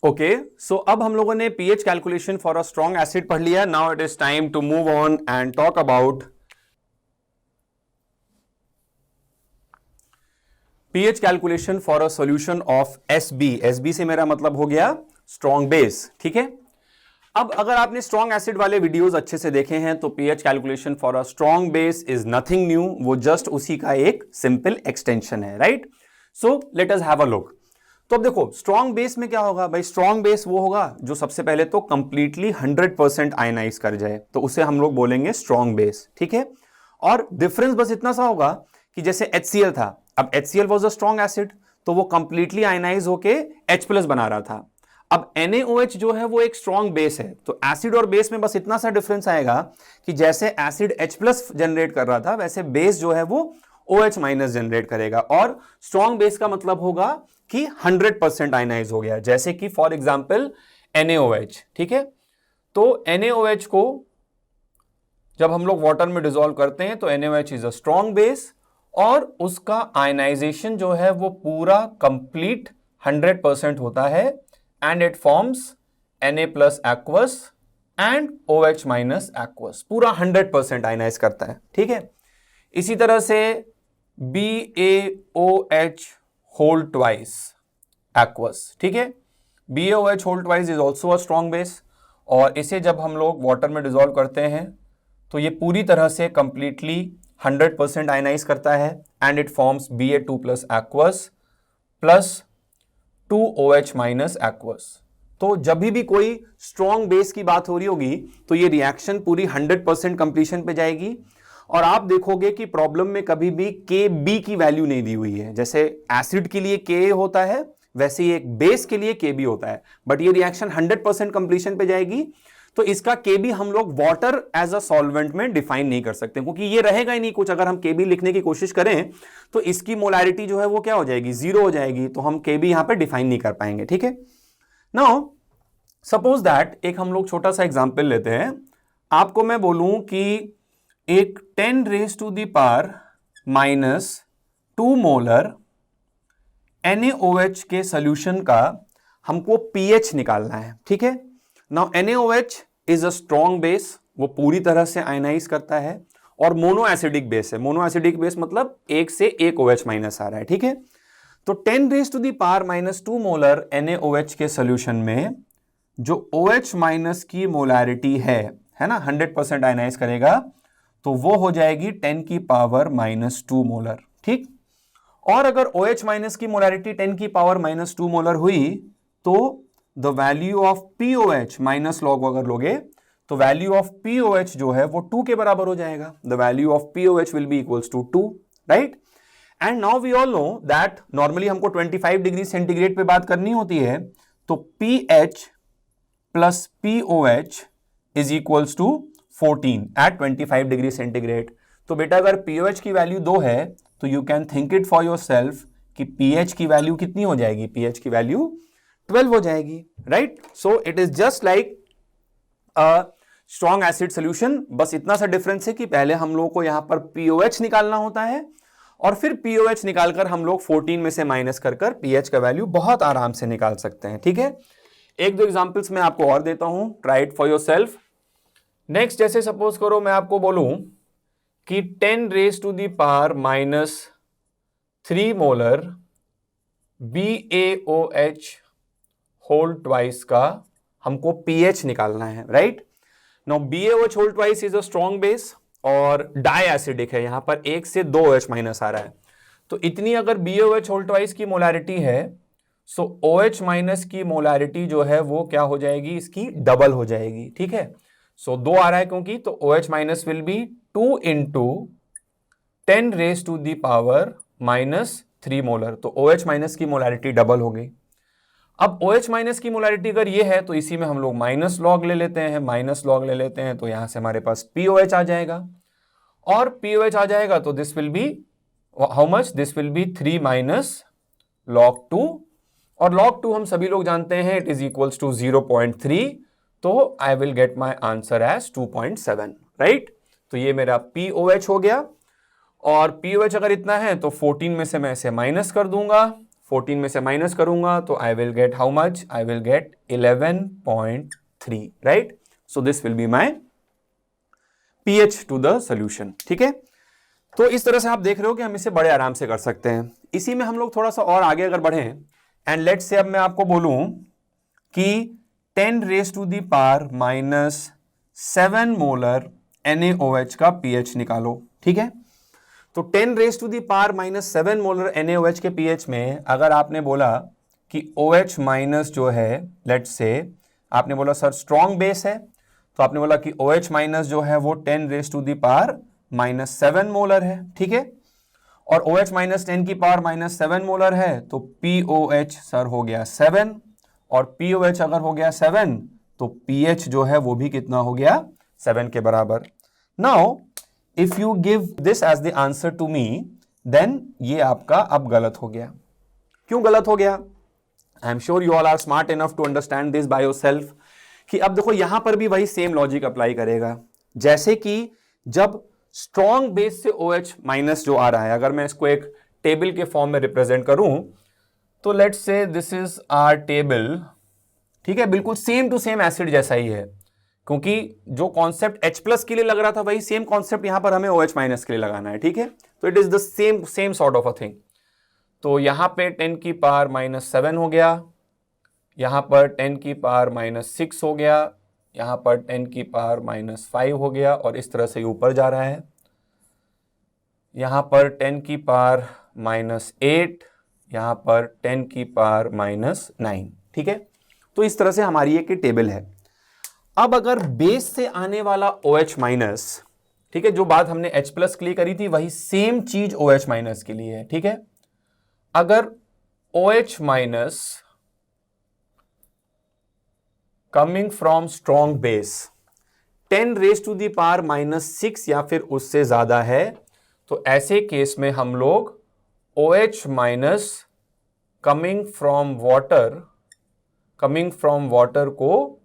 Okay, सो अब हम लोगों ने pH calculation for a strong acid पढ़ लिया। Now it is time to move on and talk about pH calculation for a solution of SB. SB से मेरा मतलब हो गया स्ट्रॉन्ग बेस, ठीक है। अब अगर आपने स्ट्रॉन्ग एसिड वाले वीडियोस अच्छे से देखे हैं तो pH calculation for a strong base is nothing new, वो जस्ट उसी का एक सिंपल एक्सटेंशन है, right. So let us have a look. तो अब देखो स्ट्रॉन्ग बेस में क्या होगा भाई, स्ट्रॉन्ग बेस वो होगा जो सबसे पहले तो कंप्लीटली 100% आयनाइज कर जाए, तो उसे हम लोग बोलेंगे स्ट्रॉन्ग बेस, ठीक है। और डिफरेंस बस इतना सा होगा कि जैसे HCl था, अब HCl was a strong acid, तो वो कंप्लीटली आयनाइज होके H+ बना रहा था। अब NaOH जो है वो एक स्ट्रॉन्ग बेस है, तो एसिड और बेस में बस इतना सा डिफरेंस आएगा कि जैसे एसिड H+ जनरेट कर रहा था वैसे बेस जो है वो OH- जनरेट करेगा। और स्ट्रॉन्ग बेस का मतलब होगा कि 100% आयनाइज हो गया, जैसे कि फॉर एग्जांपल NaOH, ठीक है। तो NaOH को जब हम लोग वाटर में डिसॉल्व करते हैं तो NaOH is a strong base, और उसका आयनाइजेशन जो है वो पूरा कंप्लीट 100% होता है, and it forms Na+ aqueous and OH- aqueous, पूरा 100% आयनाइज करता है, ठीक है। इसी तरह से BaOH होल ट्वाइस aqueous, ठीक है। BaOH whole twice is also a strong base, और इसे जब हम लोग वाटर में डिसॉल्व करते हैं तो ये पूरी तरह से कंप्लीटली 100% आयनाइज करता है, and it forms Ba2+ aqueous plus 2OH- aqueous। तो जब भी कोई स्ट्रॉन्ग बेस की बात हो रही होगी तो ये रिएक्शन पूरी 100% कंप्लीशन पे जाएगी। और आप देखोगे कि प्रॉब्लम में कभी भी Kb की वैल्यू नहीं दी हुई है। जैसे एसिड के लिए Ka होता है वैसे ही एक बेस के लिए Kb होता है, बट ये रिएक्शन 100% कंप्लीशन पे जाएगी, तो इसका Kb हम लोग वाटर एज अ सॉल्वेंट में डिफाइन नहीं कर सकते, क्योंकि ये रहेगा ही नहीं कुछ। अगर हम Kb लिखने की कोशिश करें तो इसकी मोलैरिटी जो है वो क्या हो जाएगी, 0 हो जाएगी, तो हम Kb यहां पे डिफाइन नहीं कर पाएंगे, ठीक है। नाउ सपोज दैट एक हम लोग छोटा सा एग्जांपल लेते हैं। आपको मैं बोलूं कि एक 10⁻⁻² मोलर NaOH के सॉल्यूशन का हमको pH निकालना है, ठीक है। Now NaOH is a strong base, वो पूरी तरह से आयनाइज करता है, और मोनो एसिडिक बेस है। मोनो एसिडिक बेस मतलब एक से एक OH- आ रहा है, ठीक है। तो 10⁻² मोलर NaOH के सॉल्यूशन में जो OH- की मोलैरिटी है ना, 100% आयनाइज करेगा, तो वो हो जाएगी 10⁻² मोलर, ठीक। और अगर OH- की मोलैरिटी 10⁻² मोलर हुई तो the value of POH minus log अगर लोगे तो वैल्यू ऑफ POH जो है वो 2 के बराबर हो जाएगा। The value of POH will be equals to 2, right. And now we all know that normally हमको 25 डिग्री सेंटीग्रेड पे बात करनी होती है, तो PH plus POH is equals to 14 at 25 degree centigrade. तो बेटा अगर POH की वैल्यू 2 है तो you can think it for your self कि pH की वैल्यू कितनी हो जाएगी, pH की वैल्यू 12 हो जाएगी, right. So it is just like a strong acid solution, बस इतना सा डिफरेंस है कि पहले हम लोगों को यहां पर POH निकालना होता है, और फिर POH निकालकर हम लोग 14 में से माइनस कर pH का वैल्यू बहुत आराम से निकाल सकते हैं, ठीक है। एक दो एग्जांपल्स मैं आपको और देता हूं, try it for yourself. Next जैसे सपोज करो मैं आपको बोलूं कि 10⁻³ मोलर BaOH होल ट्वाइस का हमको pH निकालना है, right. Now BaOH whole twice is a strong base और डाई एसिडिक है, यहां पर 1 से 2 OH- आ रहा है, तो इतनी अगर BaOH होल ट्वाइस की मोलैरिटी है, सो OH- की मोलैरिटी जो है वो क्या हो जाएगी, इसकी डबल हो जाएगी, ठीक है। सो 2 आ रहा है क्योंकि, तो OH- will be 2 into 10⁻³ molar, तो OH- की मोलैरिटी डबल हो गई। अब OH- की मोलैरिटी अगर ये है तो इसी में हम लोग माइनस लॉग ले लेते हैं, तो यहां से हमारे पास POH आ जाएगा, और POH आ जाएगा तो this will B how much, this will B 3 minus log 2, और log 2 हम सभी लोग जानते हैं इट इज इक्वल्स टू 0.3, तो I will get my answer as 2.7, right. तो ये मेरा POH हो गया, और POH अगर इतना है तो 14 में से मैं इसे माइनस कर दूंगा, 14 में से माइनस करूंगा तो I will get how much, I will get 11.3, right. So this will be my pH to the solution, ठीक है। तो इस तरह से आप देख रहे हो कि हम इसे बड़े आराम से कर सकते हैं। इसी में हम लोग थोड़ा सा और आगे अगर बढ़ें एंड लेट्स से अब मैं आपको बोलूं कि 10 raise to the power minus 7 molar NaOH का pH निकालो, ठीक है। तो 10 raise to the power minus 7 molar NaOH के pH में अगर आपने बोला कि OH माइनस जो है, लेट्स से आपने बोला सर स्ट्रॉन्ग बेस है, तो आपने बोला कि OH माइनस जो है वो 10 raise to the power minus 7 molar है, ठीक है। और OH माइनस 10 की पावर माइनस 7 मोलर है तो POH सर हो गया 7, और POH अगर हो गया 7 तो pH जो है वो भी कितना हो गया, 7 के बराबर। Now if you give this as the answer to me, then ये आपका अब गलत हो गया। क्यों गलत हो गया? I am sure you all are smart enough to understand this by yourself कि अब देखो यहां पर भी वही सेम लॉजिक अप्लाई करेगा। जैसे कि जब स्ट्रॉन्ग बेस से OH माइनस जो आ रहा है, अगर मैं इसको एक टेबल के फॉर्म में रिप्रेजेंट करूं तो let's say this is our table, ठीक है। बिल्कुल सेम टू सेम एसिड जैसा ही है, क्योंकि जो कॉन्सेप्ट H+ के लिए लग रहा था वही सेम कॉन्सेप्ट यहां पर हमें OH माइनस के लिए लगाना है, ठीक है। तो it is the same sort of a thing. तो यहां पे 10 की पावर माइनस 7 हो गया, यहां पर 10 की पावर माइनस 6 हो गया, यहां पर 10 की पावर माइनस 5 हो गया, और इस तरह से ऊपर जा रहा है। यहां पर 10 की पावर माइनस 8, यहां पर 10 की पावर माइनस 9, ठीक है। तो इस तरह से हमारी एक टेबल है। अब अगर बेस से आने वाला OH माइनस, ठीक है, जो बात हमने H+ के लिए करी थी वही सेम चीज OH माइनस के लिए है, ठीक है। अगर OH minus coming from strong base 10 raise to the power minus 6 या फिर उससे ज्यादा है, तो ऐसे केस में हम लोग OH minus coming from water को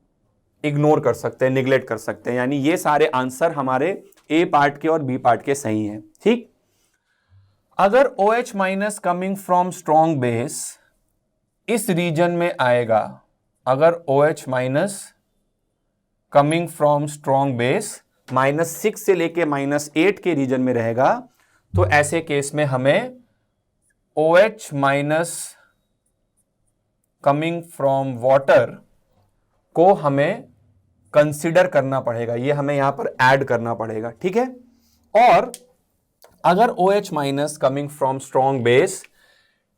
इग्नोर कर सकते हैं, निगलेक्ट कर सकते हैं। यानी ये सारे आंसर हमारे A पार्ट के और B पार्ट के सही हैं, ठीक। अगर OH minus coming from strong base इस रीजन में आएगा, अगर OH minus coming from strong base -6 से लेके -8 के रीजन में रहेगा, तो ऐसे केस में हमें OH minus coming from water को हमें कंसिडर करना पड़ेगा, ये हमें यहां पर ऐड करना पड़ेगा, ठीक है। और अगर OH minus coming from strong base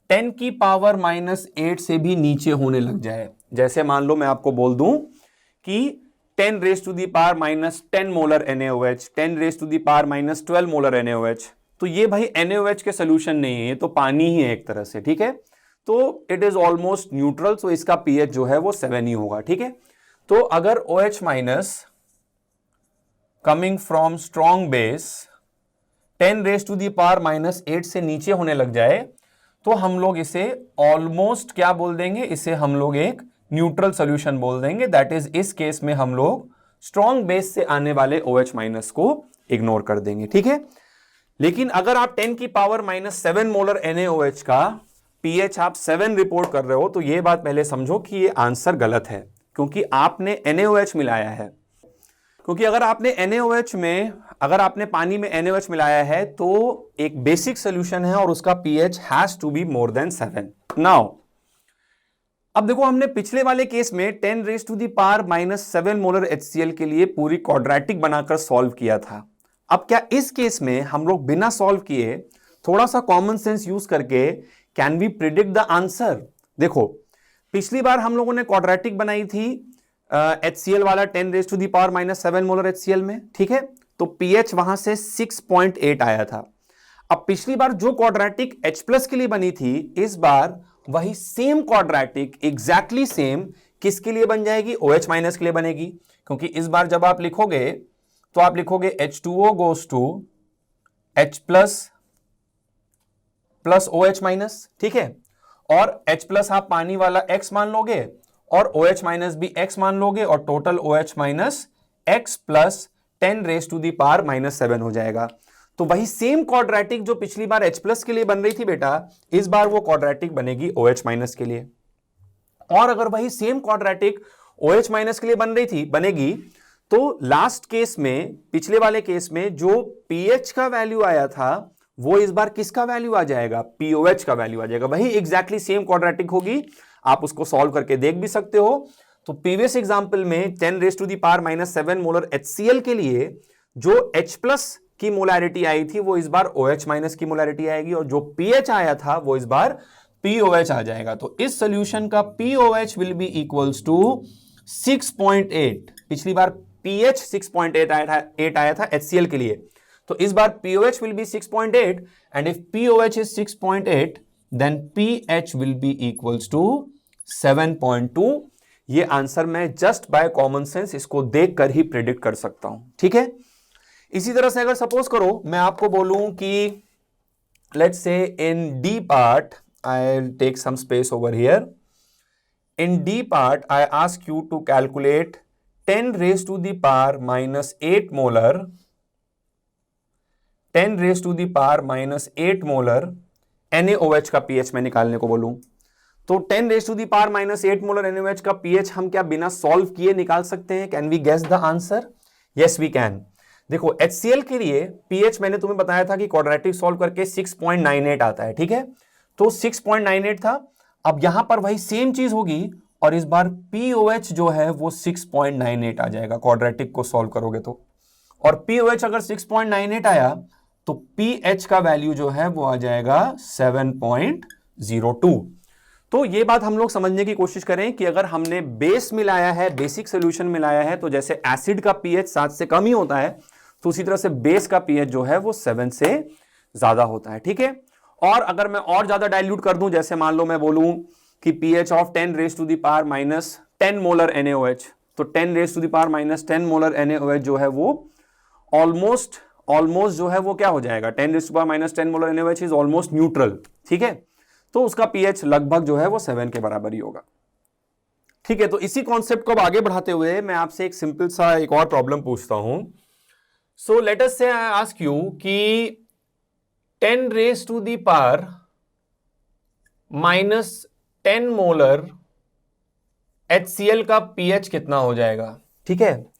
10 की पावर -8 से भी नीचे होने लग जाए, जैसे मान लो मैं आपको बोल दूं कि 10 raise to the power -10 molar NaOH, 10 raise to the power -12 molar NaOH, तो ये भाई NaOH के सोल्यूशन नहीं है, ये तो पानी ही है एक तरह से, ठीक है। तो इट इज ऑलमोस्ट न्यूट्रल, सो इसका pH जो है वो 7 ही होगा, ठीक है। तो अगर OH minus coming from strong base 10 raise to the power -8 से नीचे होने लग जाए, तो हम लोग इसे ऑलमोस्ट क्या बोल देंगे, इसे हम लोग एक न्यूट्रल सोल्यूशन बोल देंगे। दैट इज इस केस में हम लोग स्ट्रॉन्ग बेस से आने वाले OH माइनस को इग्नोर कर देंगे, ठीक है। लेकिन अगर आप 10 की पावर -7 मोलर NaOH का pH आप 7 रिपोर्ट कर रहे हो, तो यह बात पहले समझो कि ये आंसर गलत है, क्योंकि आपने NaOH मिलाया है। क्योंकि अगर आपने पानी में NaOH मिलाया है तो एक बेसिक सोल्यूशन है और उसका pH has to be more than 7। Now अब देखो, हमने पिछले वाले केस में 10 raise to the power -7 molar HCl के लिए पूरी क्वाड्रेटिक बनाकर सॉल्व किया था। अब क्या इस केस में हम लोग बिना सॉल्व किए थोड़ा सा कॉमन सेंस यूज करके can we predict the answer? देखो, पिछली बार हम लोगों ने क्वाड्रेटिक बनाई थी HCl वाला 10 raise to the power -7 molar HCl में, ठीक है। तो pH वहां से 6.8 आया था। अब पिछली बार जो क्वाड्रेटिक H+ के लिए बनी थी, इस बार वही सेम क्वाड्रेटिक एग्जैक्टली सेम किसके लिए बन जाएगी? OH माइनस के लिए बनेगी। क्योंकि इस बार जब आप लिखोगे तो आप लिखोगे H2O goes to H+ plus OH minus, ठीक है। और H+ आप पानी वाला X मान लोगे और OH माइनस भी X मान लोगे, और total OH minus X plus 10 raise to the power -7 हो जाएगा। तो वही सेम क्वाड्रेटिक जो पिछली बार H प्लस के लिए बन रही थी बेटा, इस बार वो क्वाड्रेटिक बनेगी OH माइनस के लिए। और अगर वही सेम क्वाड्रेटिक OH माइनस के लिए बनेगी, तो लास्ट केस में, पिछले वाले केस में जो pH का वैल्यू आया था वो इस बार किसका वैल्यू आ जाएगा, POH का वैल्यू आ जाएगा। वही एग्जैक्टली सेम क्वाड्रेटिक होगी, आप उसको सॉल्व करके देख भी सकते हो। तो प्रीवियस एग्जांपल में 10⁻⁻⁷ मोलर HCl के लिए जो H प्लस की मोलैरिटी आई थी वो इस बार OH माइनस की मोलैरिटी आएगी, और जो pH आया था वो इस बार POH आ जाएगा। तो इस सॉल्यूशन का POH will be equals to 6.8। पिछली बार pH 6.8 आया था HCl के लिए, तो इस बार POH will be 6.8, and if POH is 6.8 then pH will be equals to 7.2। ये आंसर मैं जस्ट बाय कॉमन सेंस इसको देखकर ही प्रेडिक्ट कर सकता हूं, ठीक है। इसी तरह से अगर सपोज करो मैं आपको बोलूं कि let's say in D part, I will take some space over here, in D part I ask you to calculate 10⁻⁻8 molar 10⁻⁻8 molar NaOH का pH मैं निकालने को बोलूं, तो 10⁻⁻8 मोलर NaOH का pH हम क्या बिना सॉल्व किए निकाल सकते हैं? Can we guess the answer? Yes we can. देखो HCl के लिए pH मैंने तुम्हें बताया था कि क्वाड्रेटिक सॉल्व करके 6.98 आता है, ठीक है, तो 6.98 था। अब यहां पर वही सेम चीज होगी और इस बार POH जो है वो 6.98 आ जाएगा क्वाड्रेटिक को सॉल्व करोगे तो, और POH अगर 6.98 आया तो pH का वैल्यू जो है वो आ जाएगा 7.02। तो ये बात हम लोग समझने की कोशिश करें कि अगर हमने बेस मिलाया है, बेसिक सोल्यूशन मिलाया है, तो जैसे एसिड का pH 7 से कम ही होता है, तो उसी तरह से बेस का pH जो है वो 7 से ज्यादा होता है, ठीक है। और अगर मैं और ज्यादा डाइल्यूट कर दूं, जैसे मान लो मैं बोलूं कि pH ऑफ 10⁻⁻10 मोलर NaOH, तो 10⁻⁻10 मोलर NaOH जो है वो ऑलमोस्ट जो है वो क्या हो जाएगा, 10⁻⁻10 molar NaOH is almost neutral, ठीक है, तो उसका pH लगभग जो है वो 7 के बराबर ही होगा, ठीक है। तो इसी कॉन्सेप्ट को अब आगे बढ़ाते हुए मैं आपसे एक सिंपल सा एक और प्रॉब्लम पूछता हूं। सो लेट अस से आई आस्क यू कि 10⁻⁻10 मोलर HCl का pH कितना हो जाएगा, ठीक है।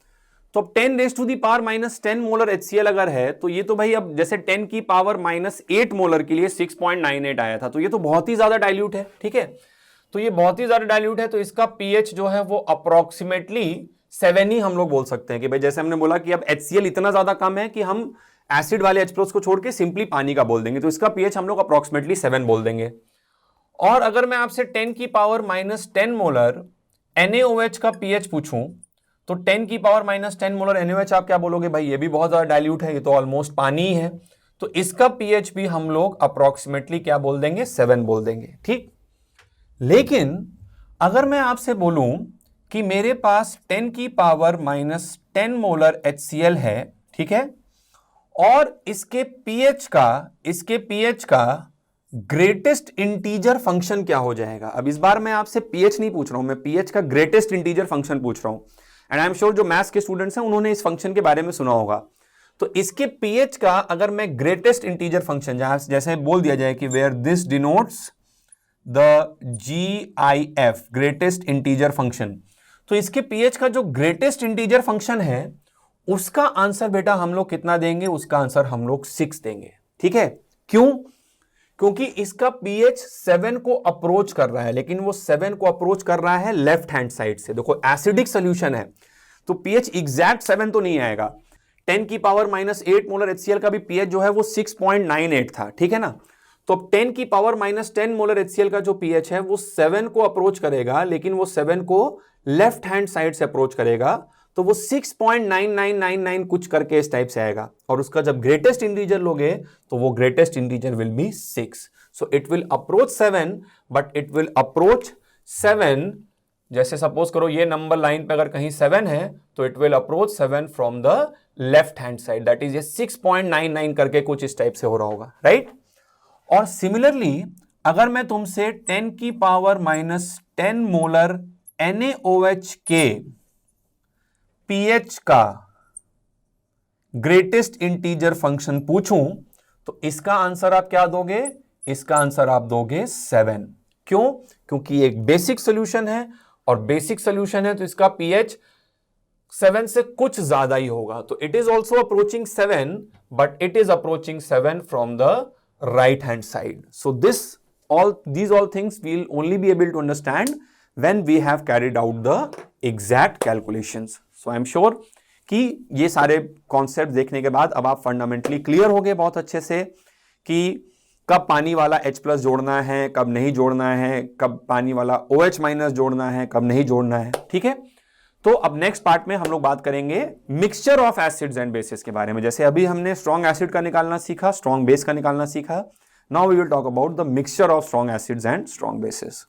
तो अब 10⁻⁻10 मोलर HCl अगर है तो ये तो भाई, अब जैसे 10⁻⁻8 मोलर के लिए 6.98 आया था, तो ये तो बहुत ही ज्यादा डाइल्यूट है, ठीक है। तो ये बहुत ही ज्यादा डाइल्यूट है, तो इसका pH जो है वो अप्रोक्सीमेटली 7 ही हम लोग बोल सकते हैं कि भाई, जैसे हमने बोला कि अब HCl इतना ज्यादा कम है कि हम एसिड वाले H+ को छोड़ के सिंपली पानी का बोल देंगे, तो इसका pH हम लोग अप्रोक्सीमेटली 7 बोल देंगे। और अगर मैं आपसे 10⁻⁻10 मोलर NaOH का pH पूछूं, तो 10⁻⁻10 मोलर NaOH आप क्या बोलोगे? भाई ये भी बहुत ज्यादा डाइल्यूट है, ये तो ऑलमोस्ट पानी ही है, तो इसका pH भी हम लोग अप्रोक्सीमेटली क्या बोल देंगे? 7 बोल देंगे, ठीक। लेकिन अगर मैं आपसे बोलूं कि मेरे पास 10⁻⁻10 मोलर HCl है, ठीक है, और इसके pH का ग्रेटेस्ट इंटीजर फंक्शन क्या हो जाएगा? अब इस बार मैं आपसे pH नहीं पूछ रहा हूं, मैं pH का ग्रेटेस्ट इंटीजर फंक्शन पूछ रहा हूं, एंड आई एम श्योर जो मैथ्स के स्टूडेंट्स हैं उन्होंने इस फंक्शन के बारे में सुना होगा। तो इसके pH का अगर मैं ग्रेटेस्ट इंटीजर फंक्शन, जैसे बोल दिया जाए कि where this denotes the GIF, greatest integer function, तो इसके pH का जो ग्रेटेस्ट इंटीजर फंक्शन है उसका आंसर बेटा हम लोग कितना देंगे? उसका आंसर हम लोग 6 देंगे, ठीक है। क्यों? क्योंकि इसका pH 7 को अप्रोच कर रहा है, लेकिन वो 7 को अप्रोच कर रहा है लेफ्ट हैंड साइड से। देखो एसिडिक सोल्यूशन है तो pH एग्जैक्ट 7 तो नहीं आएगा। 10⁻⁻8 मोलर HCl का भी pH जो है वो 6.98 था, ठीक है ना। तो 10⁻⁻10 मोलर HCl का जो pH है वो 7 को अप्रोच करेगा, लेकिन वो 7 को लेफ्ट हैंड साइड से अप्रोच करेगा, तो वो 6.9999 कुछ करके इस टाइप से आएगा, और उसका जब ग्रेटेस्ट इंटीजर लोगे तो वो greatest integer will be 6। So it will approach 7, but it will approach 7, जैसे सपोज करो ये नंबर लाइन पे अगर कहीं 7 है तो it will approach 7 from the left hand side, that is ये 6.99 करके कुछ इस टाइप से हो रहा होगा, राइट। और सिमिलरली अगर मैं तुमसे 10⁻⁻10 मोलर NaOH के pH का ग्रेटेस्ट इंटीजर फंक्शन पूछूं तो इसका आंसर आप क्या दोगे? इसका आंसर आप दोगे 7। क्यों? क्योंकि एक बेसिक सॉल्यूशन है, और बेसिक सॉल्यूशन है तो इसका पीएच 7 से कुछ ज्यादा ही होगा। तो it is also approaching 7, but it is approaching 7 from the right hand side. So these all things we'll only be able to understand when we have carried out the exact calculations. So I'm sure कि ये सारे concept देखने के बाद अब आप fundamentally clear हो गए बहुत अच्छे से कि कब पानी वाला H+ जोड़ना है, कब नहीं जोड़ना है, कब पानी वाला OH- जोड़ना है, कब नहीं जोड़ना है। ठीक है, तो अब नेक्स्ट पार्ट में हम लोग बात करेंगे mixture of acids and bases के बारे में। जैसे अभी हमने स्ट्रॉन्ग एसिड का निकालना सीखा, स्ट्रॉन्ग बेस का निकालना सीखा, now we will talk about the mixture of strong acids and strong basis.